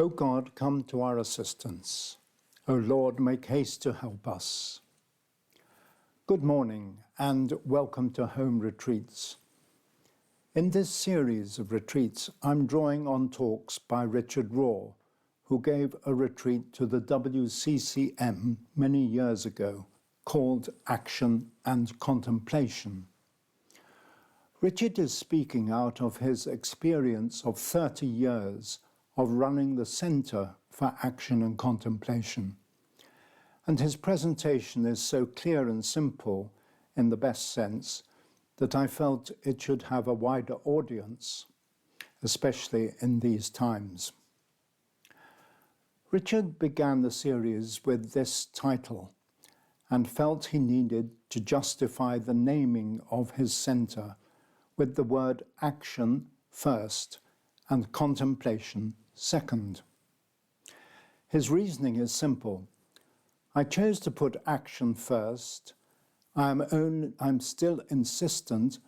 O God, come to our assistance. O Lord, make haste to help us. Good morning and welcome to Home Retreats. In this series of retreats, I'm drawing on talks by Richard Rohr, who gave a retreat to the WCCM many years ago called Action and Contemplation. Richard is speaking out of his experience of 30 years of running the Centre for Action and Contemplation. And his presentation is so clear and simple, in the best sense, that I felt it should have a wider audience, especially in these times. Richard began the series with this title and felt he needed to justify the naming of his centre with the word action first and contemplation second. His reasoning is simple. I chose to put action first. I'm still insistent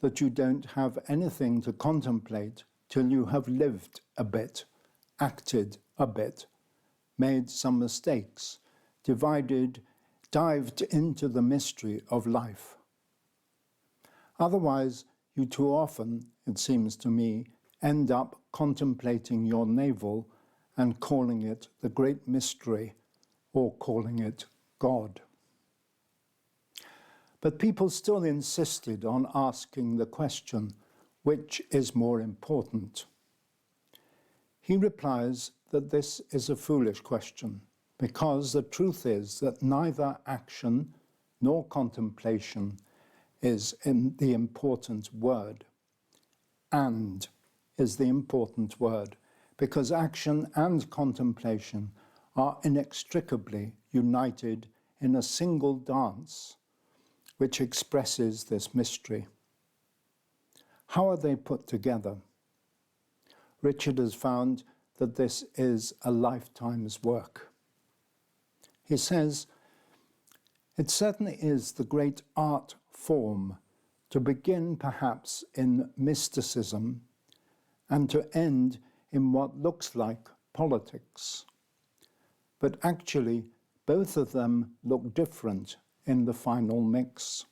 that you don't have anything to contemplate till you have lived a bit, acted a bit, made some mistakes, dived into the mystery of life. Otherwise, you too often, it seems to me, end up contemplating your navel and calling it the great mystery or calling it God. But people still insisted on asking the question, which is more important? He replies that this is a foolish question, because the truth is that neither action nor contemplation is in the important word. And is the important word, because action and contemplation are inextricably united in a single dance, which expresses this mystery. How are they put together? Richard has found that this is a lifetime's work. He says, it certainly is the great art form to begin perhaps in mysticism and to end in what looks like politics. But actually, both of them look different in the final mix.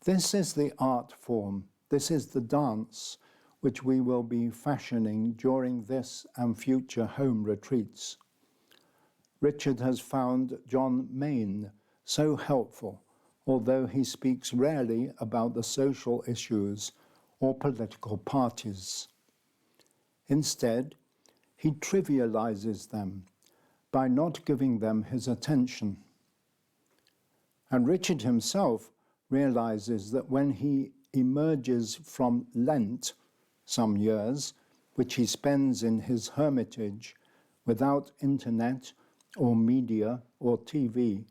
This is the art form, this is the dance which we will be fashioning during this and future home retreats. Richard has found John Mayne so helpful, although he speaks rarely about the social issues or political parties. Instead, he trivializes them by not giving them his attention. And Richard himself realizes that when he emerges from Lent, some years, which he spends in his hermitage without internet or media or TV,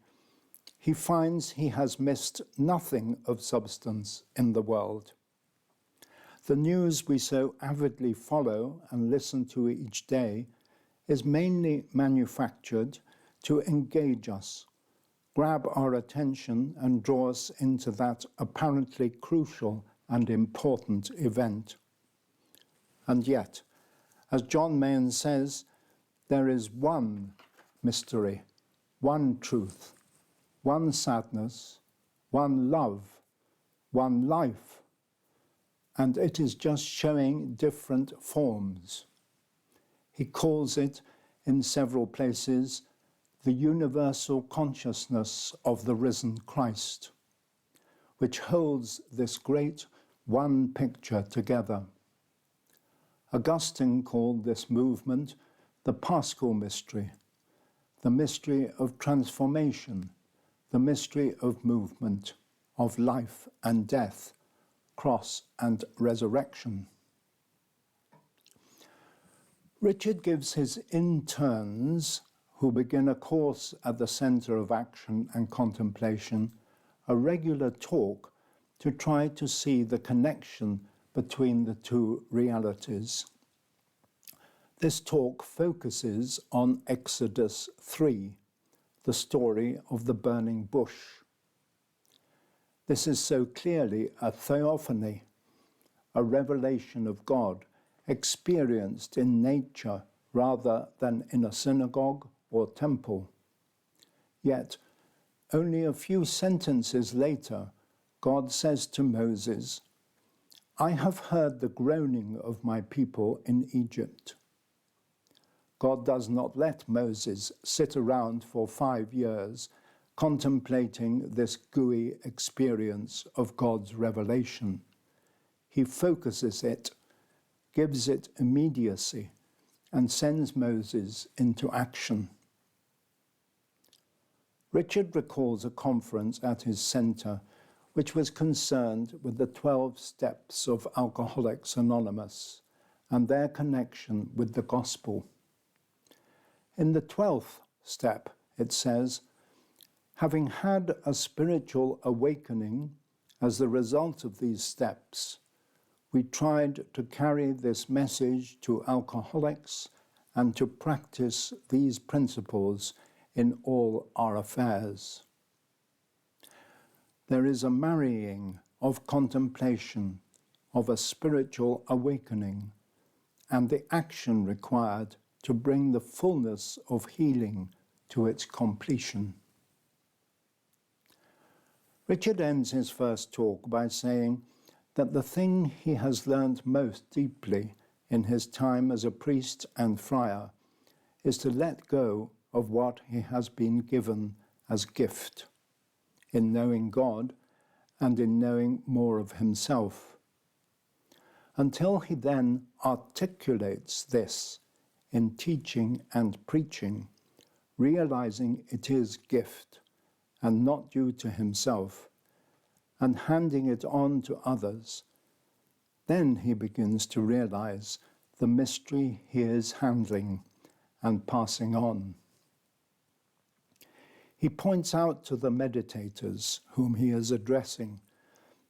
he finds he has missed nothing of substance in the world. The news we so avidly follow and listen to each day is mainly manufactured to engage us, grab our attention and draw us into that apparently crucial and important event. And yet, as John Mayne says, there is one mystery, one truth, one sadness, one love, one life, and it is just showing different forms. He calls it, in several places, the universal consciousness of the risen Christ, which holds this great one picture together. Augustine called this movement the Paschal mystery, the mystery of transformation, the mystery of movement, of life and death, cross and resurrection. Richard gives his interns, who begin a course at the Centre of Action and Contemplation, a regular talk to try to see the connection between the two realities. This talk focuses on Exodus 3, the story of the burning bush. This is so clearly a theophany, a revelation of God experienced in nature rather than in a synagogue or temple. Yet, only a few sentences later, God says to Moses, "I have heard the groaning of my people in Egypt." God does not let Moses sit around for 5 years contemplating this gooey experience of God's revelation. He focuses it, gives it immediacy, and sends Moses into action. Richard recalls a conference at his centre which was concerned with the 12 steps of Alcoholics Anonymous and their connection with the gospel. In the 12th step, it says, "Having had a spiritual awakening as the result of these steps, we tried to carry this message to alcoholics and to practice these principles in all our affairs." There is a marrying of contemplation, of a spiritual awakening, and the action required to bring the fullness of healing to its completion. Richard ends his first talk by saying that the thing he has learned most deeply in his time as a priest and friar is to let go of what he has been given as gift, in knowing God and in knowing more of himself, until he then articulates this in teaching and preaching, realizing it is gift and not due to himself, and handing it on to others. Then he begins to realize the mystery he is handling and passing on. He points out to the meditators whom he is addressing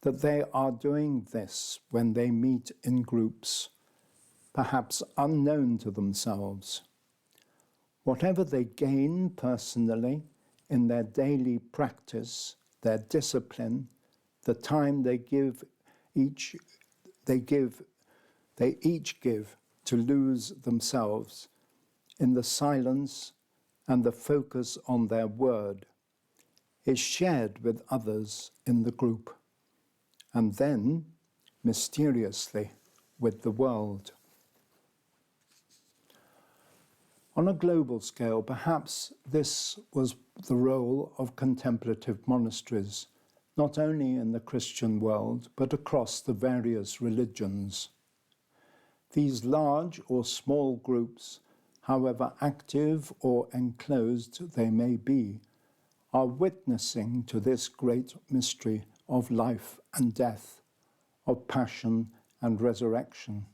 that they are doing this when they meet in groups, perhaps unknown to themselves. Whatever they gain personally in their daily practice, their discipline, the time they each give to lose themselves in the silence and the focus on their word, is shared with others in the group, and then, mysteriously, with the world. On a global scale, perhaps this was the role of contemplative monasteries, not only in the Christian world, but across the various religions. These large or small groups, however active or enclosed they may be, are witnessing to this great mystery of life and death, of passion and resurrection.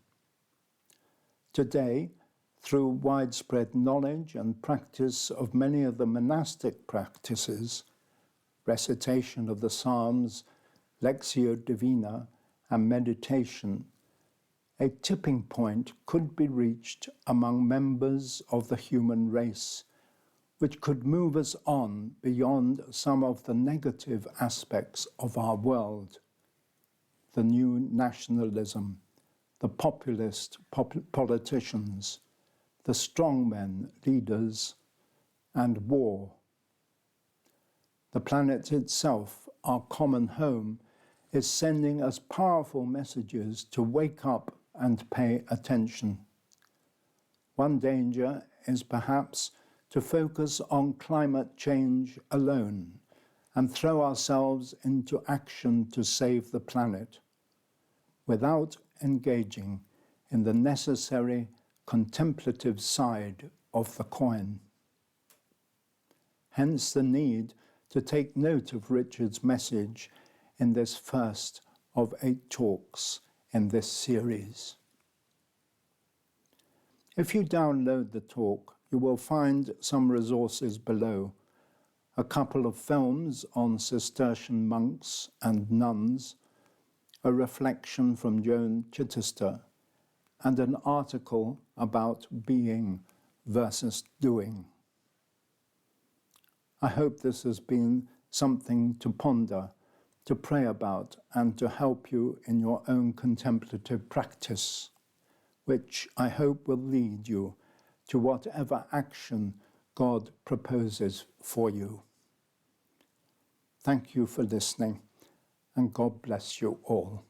Today, through widespread knowledge and practice of many of the monastic practices, recitation of the Psalms, Lectio Divina, and meditation, a tipping point could be reached among members of the human race, which could move us on beyond some of the negative aspects of our world: the new nationalism, the populist politicians, the strongmen leaders, and war. The planet itself, our common home, is sending us powerful messages to wake up and pay attention. One danger is perhaps to focus on climate change alone and throw ourselves into action to save the planet, without engaging in the necessary contemplative side of the coin. Hence the need to take note of Richard's message in this first of 8 talks in this series. If you download the talk, you will find some resources below: a couple of films on Cistercian monks and nuns, a reflection from Joan Chittister, and an article about being versus doing. I hope this has been something to ponder, to pray about, and to help you in your own contemplative practice, which I hope will lead you to whatever action God proposes for you. Thank you for listening, and God bless you all.